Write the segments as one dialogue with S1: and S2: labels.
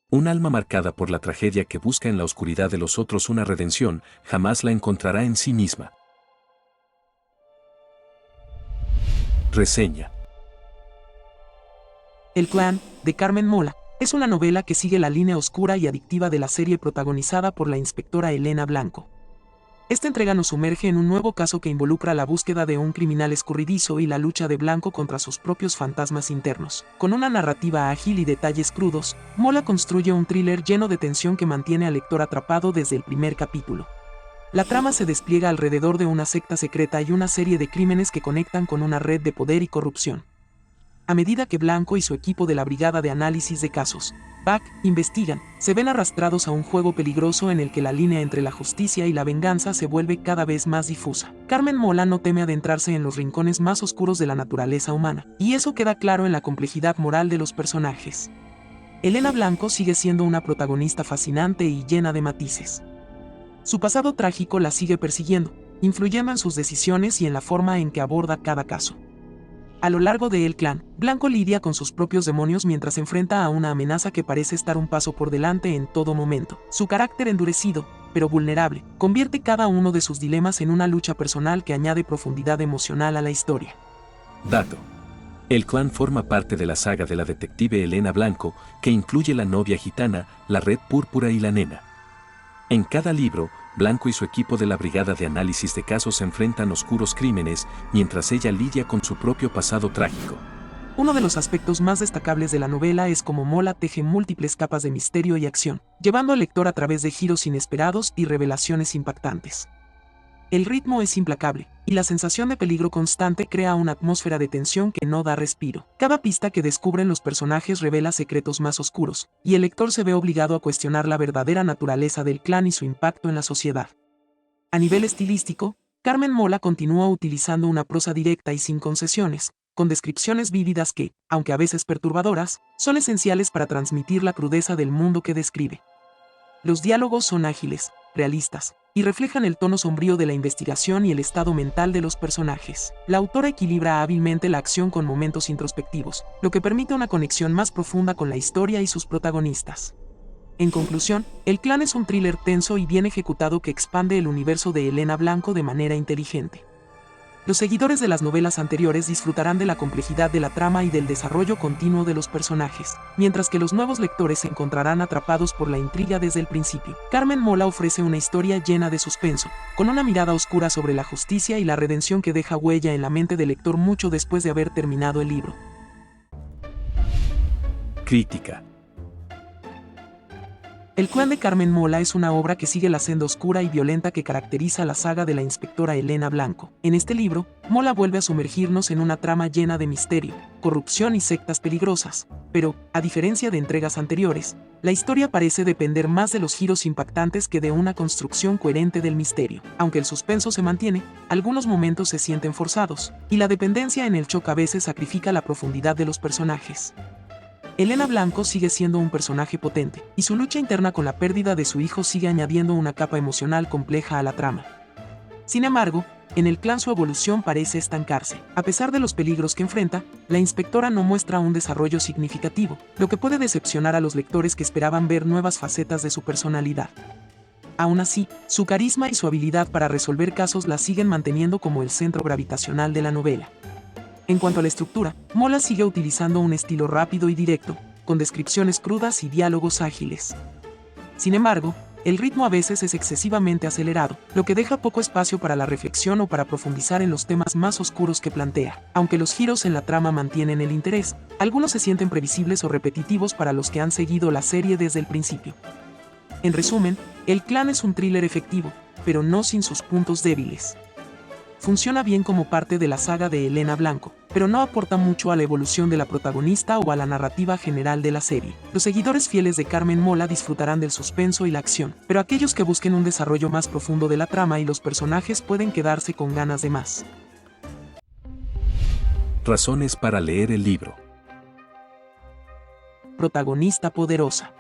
S1: Un alma marcada por la tragedia que busca en la oscuridad de los otros una redención, jamás la encontrará en sí misma. Reseña.
S2: El clan, de Carmen Mola, es una novela que sigue la línea oscura y adictiva de la serie protagonizada por la inspectora Elena Blanco. Esta entrega nos sumerge en un nuevo caso que involucra la búsqueda de un criminal escurridizo y la lucha de Blanco contra sus propios fantasmas internos. Con una narrativa ágil y detalles crudos, Mola construye un thriller lleno de tensión que mantiene al lector atrapado desde el primer capítulo. La trama se despliega alrededor de una secta secreta y una serie de crímenes que conectan con una red de poder y corrupción. A medida que Blanco y su equipo de la Brigada de Análisis de Casos, BAC, investigan, se ven arrastrados a un juego peligroso en el que la línea entre la justicia y la venganza se vuelve cada vez más difusa. Carmen Mola no teme adentrarse en los rincones más oscuros de la naturaleza humana, y eso queda claro en la complejidad moral de los personajes. Elena Blanco sigue siendo una protagonista fascinante y llena de matices. Su pasado trágico la sigue persiguiendo, influyendo en sus decisiones y en la forma en que aborda cada caso. A lo largo de El Clan, Blanco lidia con sus propios demonios mientras enfrenta a una amenaza que parece estar un paso por delante en todo momento. Su carácter endurecido, pero vulnerable, convierte cada uno de sus dilemas en una lucha personal que añade profundidad emocional a la historia.
S1: Dato. El Clan forma parte de la saga de la detective Elena Blanco, que incluye La novia gitana, La red púrpura y La nena. En cada libro, Blanco y su equipo de la Brigada de Análisis de Casos enfrentan oscuros crímenes, mientras ella lidia con su propio pasado trágico.
S2: Uno de los aspectos más destacables de la novela es cómo Mola teje múltiples capas de misterio y acción, llevando al lector a través de giros inesperados y revelaciones impactantes. El ritmo es implacable, y la sensación de peligro constante crea una atmósfera de tensión que no da respiro. Cada pista que descubren los personajes revela secretos más oscuros, y el lector se ve obligado a cuestionar la verdadera naturaleza del clan y su impacto en la sociedad. A nivel estilístico, Carmen Mola continúa utilizando una prosa directa y sin concesiones, con descripciones vívidas que, aunque a veces perturbadoras, son esenciales para transmitir la crudeza del mundo que describe. Los diálogos son ágiles, realistas, y reflejan el tono sombrío de la investigación y el estado mental de los personajes. La autora equilibra hábilmente la acción con momentos introspectivos, lo que permite una conexión más profunda con la historia y sus protagonistas. En conclusión, El Clan es un thriller tenso y bien ejecutado que expande el universo de Elena Blanco de manera inteligente. Los seguidores de las novelas anteriores disfrutarán de la complejidad de la trama y del desarrollo continuo de los personajes, mientras que los nuevos lectores se encontrarán atrapados por la intriga desde el principio. Carmen Mola ofrece una historia llena de suspenso, con una mirada oscura sobre la justicia y la redención que deja huella en la mente del lector mucho después de haber terminado el libro.
S1: Crítica.
S2: El Clan de Carmen Mola es una obra que sigue la senda oscura y violenta que caracteriza la saga de la inspectora Elena Blanco. En este libro, Mola vuelve a sumergirnos en una trama llena de misterio, corrupción y sectas peligrosas, pero, a diferencia de entregas anteriores, la historia parece depender más de los giros impactantes que de una construcción coherente del misterio. Aunque el suspenso se mantiene, algunos momentos se sienten forzados, y la dependencia en el shock a veces sacrifica la profundidad de los personajes. Elena Blanco sigue siendo un personaje potente, y su lucha interna con la pérdida de su hijo sigue añadiendo una capa emocional compleja a la trama. Sin embargo, en El Clan su evolución parece estancarse. A pesar de los peligros que enfrenta, la inspectora no muestra un desarrollo significativo, lo que puede decepcionar a los lectores que esperaban ver nuevas facetas de su personalidad. Aún así, su carisma y su habilidad para resolver casos la siguen manteniendo como el centro gravitacional de la novela. En cuanto a la estructura, Mola sigue utilizando un estilo rápido y directo, con descripciones crudas y diálogos ágiles. Sin embargo, el ritmo a veces es excesivamente acelerado, lo que deja poco espacio para la reflexión o para profundizar en los temas más oscuros que plantea. Aunque los giros en la trama mantienen el interés, algunos se sienten previsibles o repetitivos para los que han seguido la serie desde el principio. En resumen, El Clan es un thriller efectivo, pero no sin sus puntos débiles. Funciona bien como parte de la saga de Elena Blanco, pero no aporta mucho a la evolución de la protagonista o a la narrativa general de la serie. Los seguidores fieles de Carmen Mola disfrutarán del suspenso y la acción, pero aquellos que busquen un desarrollo más profundo de la trama y los personajes pueden quedarse con ganas de más.
S1: Razones para leer el libro.
S2: Protagonista poderosa.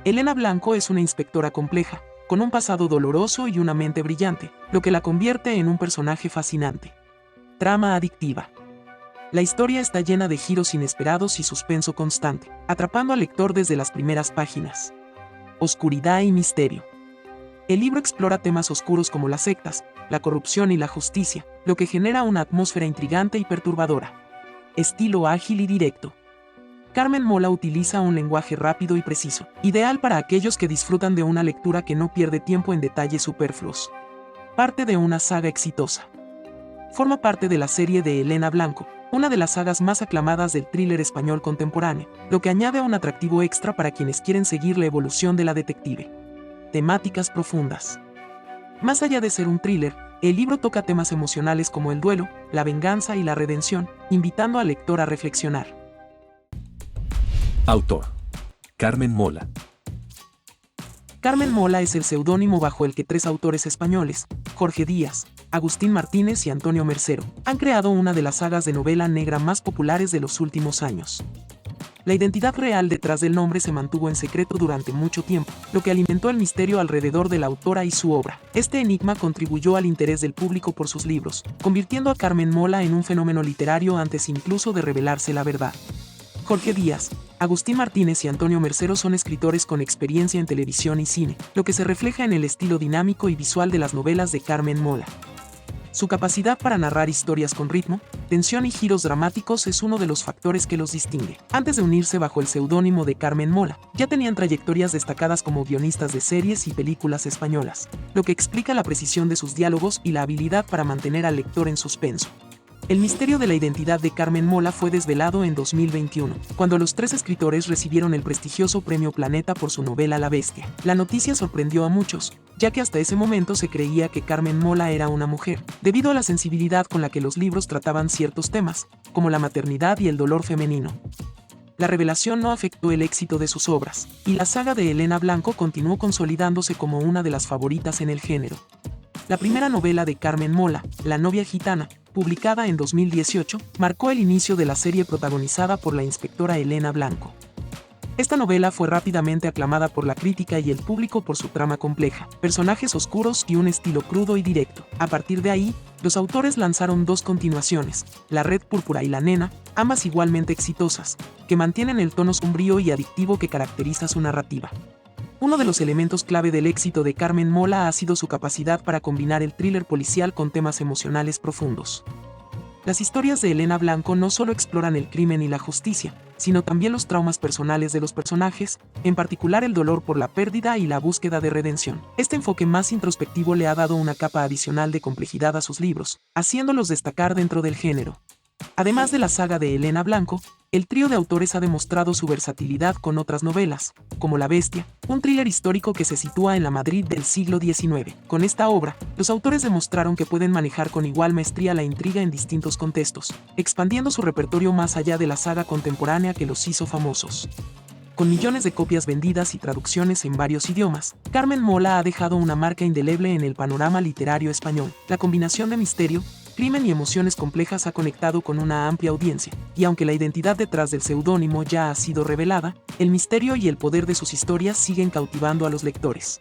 S2: Elena Blanco es una inspectora compleja, con un pasado doloroso y una mente brillante, lo que la convierte en un personaje fascinante. Trama adictiva. La historia está llena de giros inesperados y suspenso constante, atrapando al lector desde las primeras páginas. Oscuridad y misterio. El libro explora temas oscuros como las sectas, la corrupción y la justicia, lo que genera una atmósfera intrigante y perturbadora. Estilo ágil y directo. Carmen Mola utiliza un lenguaje rápido y preciso, ideal para aquellos que disfrutan de una lectura que no pierde tiempo en detalles superfluos. Parte de una saga exitosa. Forma parte de la serie de Elena Blanco, una de las sagas más aclamadas del thriller español contemporáneo, lo que añade un atractivo extra para quienes quieren seguir la evolución de la detective. Temáticas profundas. Más allá de ser un thriller, el libro toca temas emocionales como el duelo, la venganza y la redención, invitando al lector a reflexionar.
S1: Autor: Carmen Mola.
S2: Carmen Mola es el seudónimo bajo el que 3 autores españoles, Jorge Díaz, Agustín Martínez y Antonio Mercero, han creado una de las sagas de novela negra más populares de los últimos años. La identidad real detrás del nombre se mantuvo en secreto durante mucho tiempo, lo que alimentó el misterio alrededor de la autora y su obra. Este enigma contribuyó al interés del público por sus libros, convirtiendo a Carmen Mola en un fenómeno literario antes incluso de revelarse la verdad. Jorge Díaz, Agustín Martínez y Antonio Mercero son escritores con experiencia en televisión y cine, lo que se refleja en el estilo dinámico y visual de las novelas de Carmen Mola. Su capacidad para narrar historias con ritmo, tensión y giros dramáticos es uno de los factores que los distingue. Antes de unirse bajo el seudónimo de Carmen Mola, ya tenían trayectorias destacadas como guionistas de series y películas españolas, lo que explica la precisión de sus diálogos y la habilidad para mantener al lector en suspenso. El misterio de la identidad de Carmen Mola fue desvelado en 2021, cuando los 3 escritores recibieron el prestigioso Premio Planeta por su novela La Bestia. La noticia sorprendió a muchos, ya que hasta ese momento se creía que Carmen Mola era una mujer, debido a la sensibilidad con la que los libros trataban ciertos temas, como la maternidad y el dolor femenino. La revelación no afectó el éxito de sus obras, y la saga de Elena Blanco continuó consolidándose como una de las favoritas en el género. La primera novela de Carmen Mola, La novia gitana, publicada en 2018, marcó el inicio de la serie protagonizada por la inspectora Elena Blanco. Esta novela fue rápidamente aclamada por la crítica y el público por su trama compleja, personajes oscuros y un estilo crudo y directo. A partir de ahí, los autores lanzaron 2 continuaciones, La red púrpura y La nena, ambas igualmente exitosas, que mantienen el tono sombrío y adictivo que caracteriza su narrativa. Uno de los elementos clave del éxito de Carmen Mola ha sido su capacidad para combinar el thriller policial con temas emocionales profundos. Las historias de Elena Blanco no solo exploran el crimen y la justicia, sino también los traumas personales de los personajes, en particular el dolor por la pérdida y la búsqueda de redención. Este enfoque más introspectivo le ha dado una capa adicional de complejidad a sus libros, haciéndolos destacar dentro del género. Además de la saga de Elena Blanco, el trío de autores ha demostrado su versatilidad con otras novelas, como La Bestia, un thriller histórico que se sitúa en la Madrid del siglo XIX. Con esta obra, los autores demostraron que pueden manejar con igual maestría la intriga en distintos contextos, expandiendo su repertorio más allá de la saga contemporánea que los hizo famosos. Con millones de copias vendidas y traducciones en varios idiomas, Carmen Mola ha dejado una marca indeleble en el panorama literario español. La combinación de misterio, crimen y emociones complejas ha conectado con una amplia audiencia, y aunque la identidad detrás del seudónimo ya ha sido revelada, el misterio y el poder de sus historias siguen cautivando a los lectores.